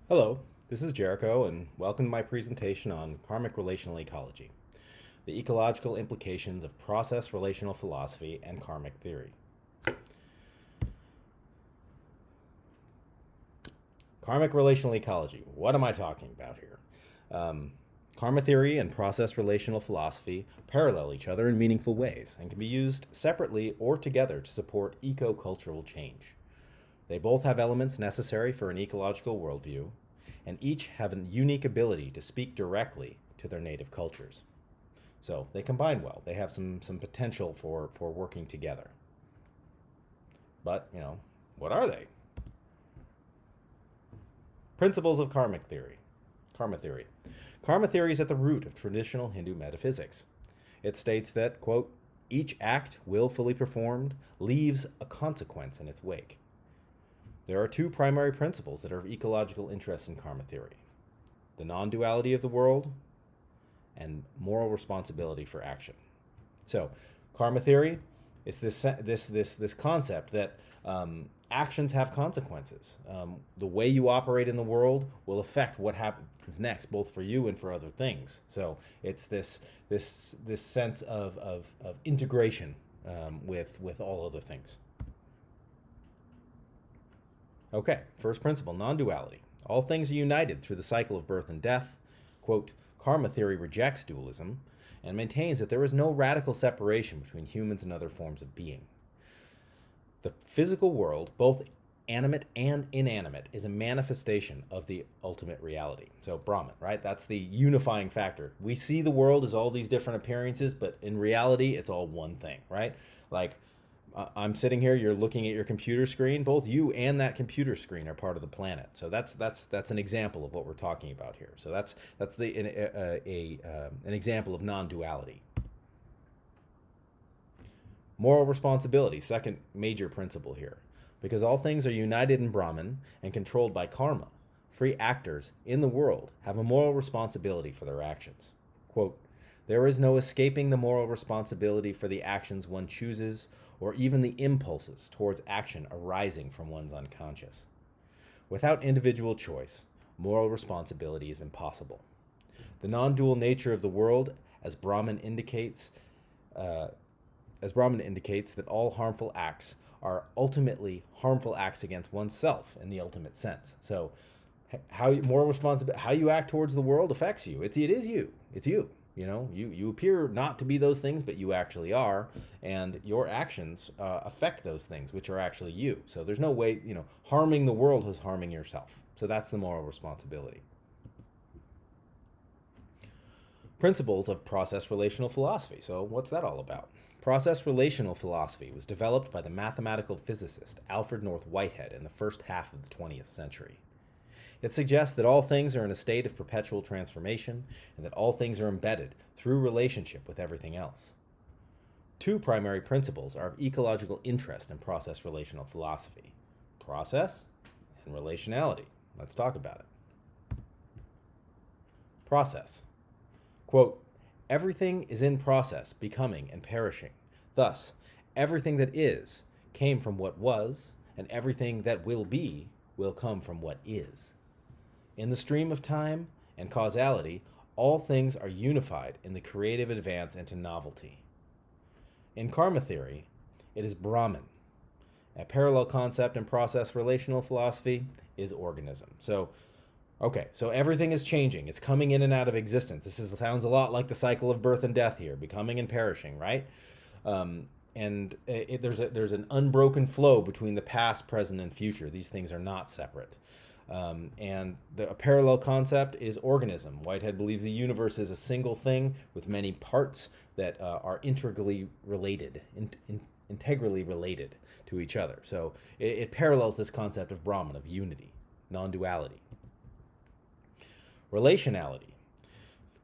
Hello, this is Jericho, and welcome to my presentation on Karmic relational ecology, the ecological implications of process-relational philosophy and karmic theory. Karmic relational ecology, what am I talking about here? Karma theory and process-relational philosophy parallel each other in meaningful ways and can be used separately or together to support eco-cultural change. They both have elements necessary for an ecological worldview, and each have a unique ability to speak directly to their native cultures. So they combine well. They have some potential for working together. But, what are they? Principles of karmic theory. Karma theory. Karma theory is at the root of traditional Hindu metaphysics. It states that, quote, each act willfully performed leaves a consequence in its wake. There are two primary principles that are of ecological interest in karma theory: the non-duality of the world and moral responsibility for action. So, karma theory is this concept that actions have consequences. The way you operate in the world will affect what happens next, both for you and for other things. So it's this sense of integration with all other things. Okay, first principle, non-duality. All things are united through the cycle of birth and death. Quote, karma theory rejects dualism and maintains that there is no radical separation between humans and other forms of being. The physical world, both animate and inanimate, is a manifestation of the ultimate reality. So Brahman, right? That's the unifying factor. We see the world as all these different appearances, but in reality, it's all one thing, right? Like, I'm sitting here, you're looking at your computer screen. Both you and that computer screen are part of the planet. So that's an example of what we're talking about here. So that's an example of non-duality. Moral responsibility, second major principle here. Because all things are united in Brahman and controlled by karma, free actors in the world have a moral responsibility for their actions. Quote, there is no escaping the moral responsibility for the actions one chooses or even the impulses towards action arising from one's unconscious. Without individual choice, moral responsibility is impossible. The non-dual nature of the world, as Brahman indicates that all harmful acts are ultimately harmful acts against oneself in the ultimate sense. So, how you act towards the world affects you. It is you. It's you. You appear not to be those things, but you actually are, and your actions affect those things, which are actually you. So there's no way, harming the world is harming yourself. So that's the moral responsibility. Principles of process-relational philosophy. So what's that all about? Process-relational philosophy was developed by the mathematical physicist Alfred North Whitehead in the first half of the 20th century. It suggests that all things are in a state of perpetual transformation and that all things are embedded through relationship with everything else. Two primary principles are of ecological interest in process-relational philosophy: process and relationality. Let's talk about it. Process. Quote, everything is in process, becoming and perishing. Thus, everything that is came from what was, and everything that will be will come from what is. In the stream of time and causality, all things are unified in the creative advance into novelty. In karma theory, it is Brahman. A parallel concept in process-relational philosophy is organism. So everything is changing. It's coming in and out of existence. Sounds a lot like the cycle of birth and death here, becoming and perishing, right? There's an unbroken flow between the past, present, and future. These things are not separate. A parallel concept is organism. Whitehead believes the universe is a single thing with many parts that are integrally related to each other. So it parallels this concept of Brahman, of unity, non-duality. Relationality.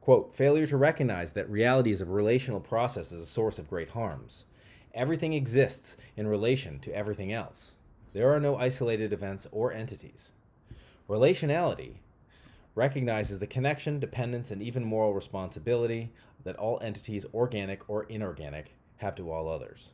Quote, failure to recognize that reality is a relational process is a source of great harms. Everything exists in relation to everything else. There are no isolated events or entities. Relationality recognizes the connection, dependence, and even moral responsibility that all entities, organic or inorganic, have to all others.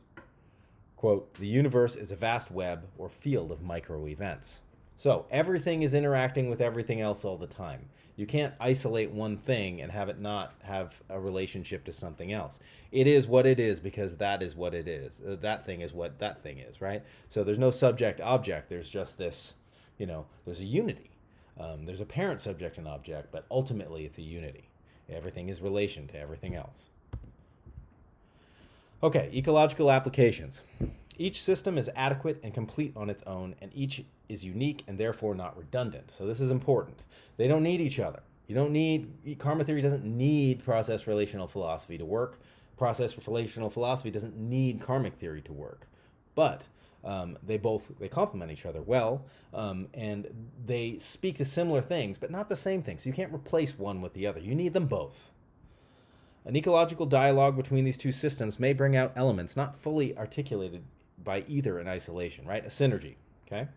Quote, the universe is a vast web or field of micro-events. So everything is interacting with everything else all the time. You can't isolate one thing and have it not have a relationship to something else. It is what it is because that is what it is. That thing is what that thing is, right? So there's no subject object. There's just this, there's a unity. There's a parent subject and object, but ultimately it's a unity. Everything is relation to everything else. Okay, ecological applications. Each system is adequate and complete on its own, and each is unique and therefore not redundant. So this is important. They don't need each other. Karma theory doesn't need process-relational philosophy to work. Process-relational philosophy doesn't need karmic theory to work. But they complement each other well, and they speak to similar things, but not the same things. So you can't replace one with the other. You need them both. An ecological dialogue between these two systems may bring out elements not fully articulated by either in isolation, right? A synergy, okay?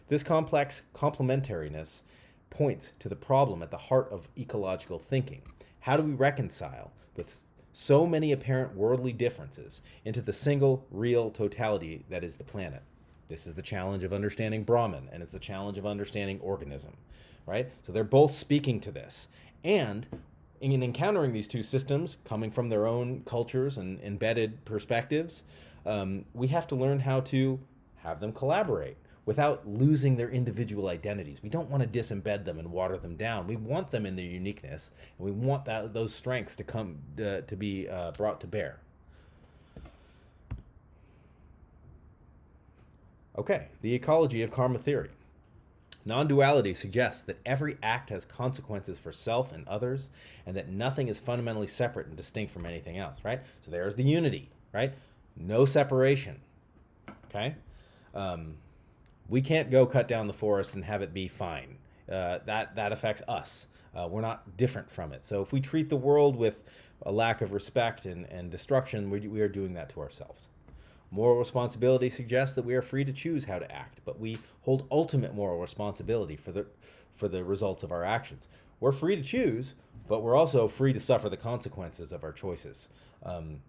This complex complementariness points to the problem at the heart of ecological thinking. How do we reconcile with so many apparent worldly differences into the single real totality that is the planet? This is the challenge of understanding Brahman, and it's the challenge of understanding organism, right? So they're both speaking to this. And in encountering these two systems, coming from their own cultures and embedded perspectives, we have to learn how to have them collaborate without losing their individual identities. We don't want to disembed them and water them down. We want them in their uniqueness, and we want those strengths to be brought to bear. Okay, the ecology of karma theory. Non-duality suggests that every act has consequences for self and others, and that nothing is fundamentally separate and distinct from anything else, right? So there's the unity, right? No separation, okay? We can't go cut down the forest and have it be fine. That affects us. We're not different from it. So if we treat the world with a lack of respect and destruction, we are doing that to ourselves. Moral responsibility suggests that we are free to choose how to act, but we hold ultimate moral responsibility for the results of our actions. We're free to choose, but we're also free to suffer the consequences of our choices.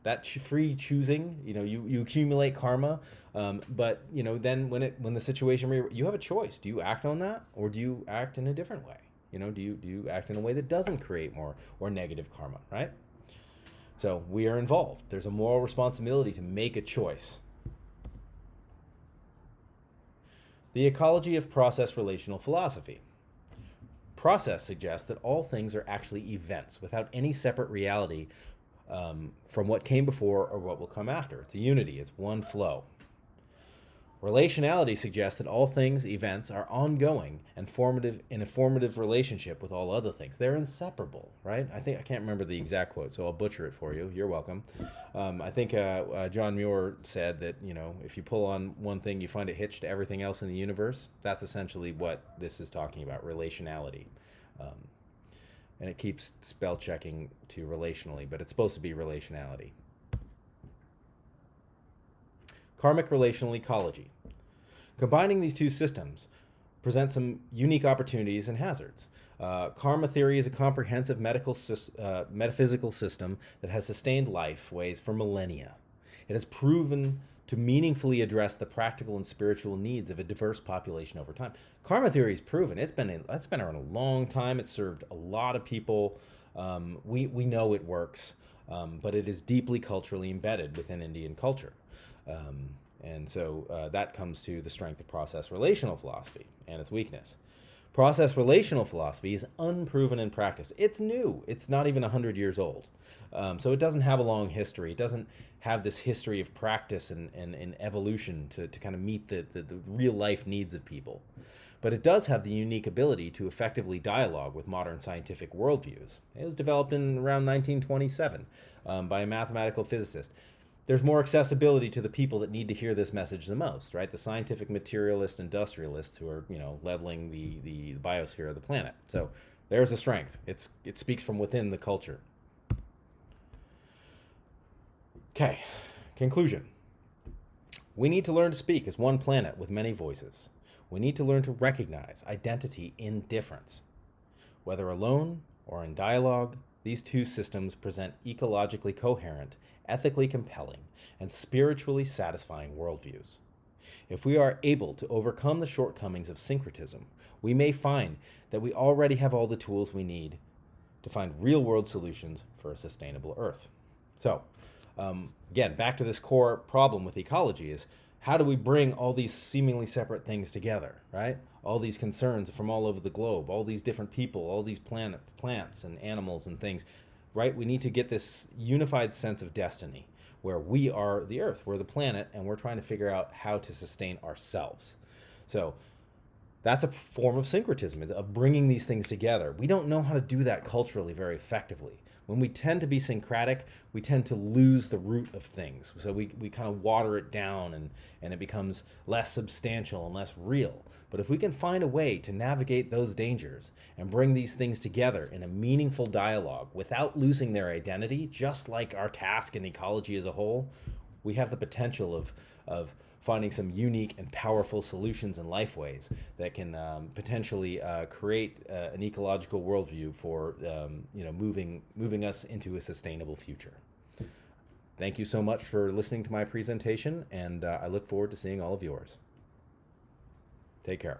That free choosing, you accumulate karma, but then when the situation, you have a choice. Do you act on that, or do you act in a different way? Do you act in a way that doesn't create more or negative karma, right? So we are involved. There's a moral responsibility to make a choice. The ecology of process-relational philosophy. Process suggests that all things are actually events without any separate reality from what came before or what will come after. It's a unity. It's one flow. Relationality suggests that all things, events, are ongoing and in a formative relationship with all other things. They're inseparable, right? I can't remember the exact quote, so I'll butcher it for you. You're welcome. I think John Muir said that, if you pull on one thing, you find it hitched to everything else in the universe. That's essentially what this is talking about, relationality. And it keeps spell checking to relationally, but it's supposed to be relationality. Karmic relational ecology. Combining these two systems presents some unique opportunities and hazards. Karma theory is a comprehensive metaphysical system that has sustained life ways for millennia. It has proven to meaningfully address the practical and spiritual needs of a diverse population over time. Karma theory is proven. It's been around a long time. It's served a lot of people. We know it works, but it is deeply culturally embedded within Indian culture. And so that comes to the strength of process-relational philosophy and its weakness. Process-relational philosophy is unproven in practice. It's new. It's not even 100 years old. So it doesn't have a long history. It doesn't have this history of practice and evolution to kind of meet the real-life needs of people. But it does have the unique ability to effectively dialogue with modern scientific worldviews. It was developed in around 1927 by a mathematical physicist. There's more accessibility to the people that need to hear this message the most, right? The scientific materialist industrialists who are, leveling the biosphere of the planet. So there's a strength. It speaks from within the culture. Okay, conclusion. We need to learn to speak as one planet with many voices. We need to learn to recognize identity in difference. Whether alone or in dialogue, these two systems present ecologically coherent, ethically compelling, and spiritually satisfying worldviews. If we are able to overcome the shortcomings of syncretism, we may find that we already have all the tools we need to find real-world solutions for a sustainable Earth. So, again, back to this core problem with ecology is how do we bring all these seemingly separate things together, right? All these concerns from all over the globe, all these different people, all these plants and animals and things, right? We need to get this unified sense of destiny where we are the Earth, we're the planet, and we're trying to figure out how to sustain ourselves. So that's a form of syncretism, of bringing these things together. We don't know how to do that culturally very effectively. When we tend to be syncretic, we tend to lose the root of things. So we kind of water it down and it becomes less substantial and less real. But if we can find a way to navigate those dangers and bring these things together in a meaningful dialogue without losing their identity, just like our task in ecology as a whole, we have the potential of finding some unique and powerful solutions and lifeways that can potentially create an ecological worldview for moving us into a sustainable future. Thank you so much for listening to my presentation, and I look forward to seeing all of yours. Take care.